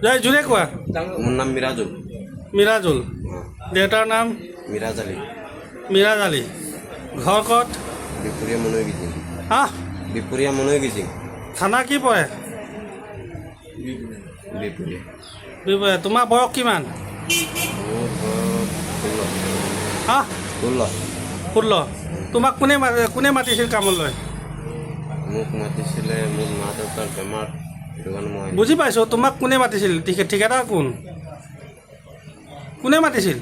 জয় জোৰে কোৱা। মোৰ নাম মিৰাজুল। মিৰাজুল। দেউতাৰ নাম মিৰাজ আলী। মিৰাজ আলী। ঘৰ ক'ত? বিপুৰীয়া মনৈ গিজিং। হা? বিপুৰীয়া মনৈ গিজিং। থানা কি পৰে? বিপুৰীয়া। বিপুৰীয়া। তোমাৰ বয়স কিমান? মোৰ ঘৰত 16। হা? 16। 16। তোমাক কোনে মাতিছিল কামলৈ? মোক মাতিছিলে মোৰ মা দেউতাৰ বেমাৰ, সেইটো কাৰণে মই বুজি পাইছোঁ। তোমাক কোনে মাতিছিল? ঠিকাদাৰ কোনে মাতিছিল?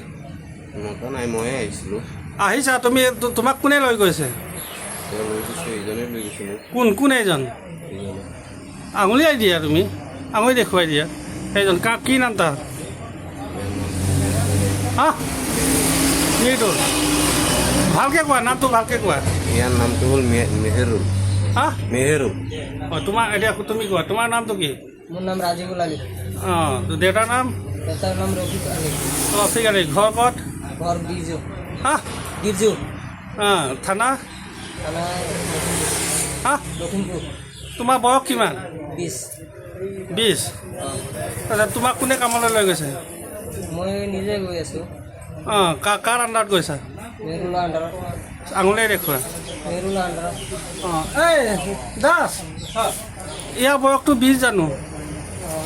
মতা নাই, ময়ে আহিছিলোঁ। আহিছা তুমি? তোমাক কোনে লৈ গৈছে? তেওঁ লৈ গৈছোঁ, ইজনে লৈ গৈছোঁ মোক। কোন এইজন? ইজনে। আঙুলিয়াই দিয়া তুমি, আঙুলি দেখুৱাই দিয়া। সেইজন কি নাম তাৰ? হা? মৃদুল। ভালকৈ কোৱা, নামটো ভালকৈ কোৱা। ইয়াৰ নামটো হ'ল মেহেৰুল। হা? মেহেৰুল। অঁ, তোমাৰ এতিয়া তুমি কোৱা, তোমাৰ নামটো কি? মোৰ নাম ৰাজিবুল আলী। অঁ, দেউতাৰ নাম? দেউতাৰ নাম ৰফিক আলী। ৰফিক আলী। ঘৰ ক'ত? ঘৰ গিৰ্জু। হা? গিৰ্জু। অঁ, থানা? থানা হা? লখিমপুৰ। তোমাৰ বয়স কিমান? 20। 20। তাৰপিছত তোমাক কোনে কামলৈ লৈ গৈছে? মই নিজে গৈ আছোঁ। অঁ, কাৰ আণ্ডাৰত গৈছা? মেৰুলা আণ্ডাৰত। আঙুলিয়াই দেখুৱা। মেৰুলা আণ্ডাৰত। অঁ, এই দাস, ইয়াৰ বয়সটো 20 জানো?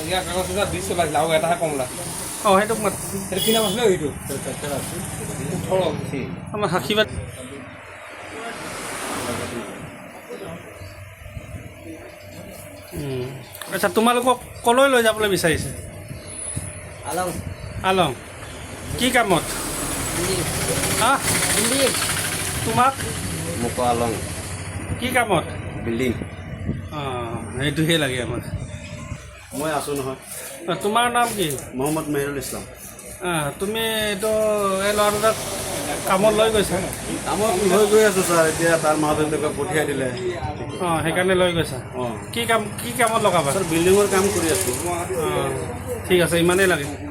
ইয়াৰ কাগজ 20 চলাইছিল আৰু এটাহে কমলা। অঁ, সেইটোক মাত। সেইটো কি নাম আছিলে সেইটো? 18। আমাৰ সাক্ষীবাদ। আচ্ছা, তোমালোকক ক'লৈ লৈ যাবলৈ বিচাৰিছে? আলং। আলং। কি কামত? হা? হিন্দী। তোমাক মোক আলং। কি কামত? বিল্ডিং। অঁ, সেইটোহে লাগে আমাক। মই আছোঁ নহয়। তোমাৰ নাম কি? মহম্মদ মেহেৰুল ইছলাম। তুমি এইটো এই ল'ৰা দুটাক কামত লৈ গৈছা? কামত লৈ গৈ আছোঁ ছাৰ, এতিয়া তাৰ মা দেউতাকে পঠিয়াই দিলে। অঁ, সেইকাৰণে লৈ গৈছা। অঁ, কি কামত লগাবা? ছাৰ বিল্ডিঙৰ কাম কৰি আছোঁ। অঁ, ঠিক আছে, ইমানেই লাগে।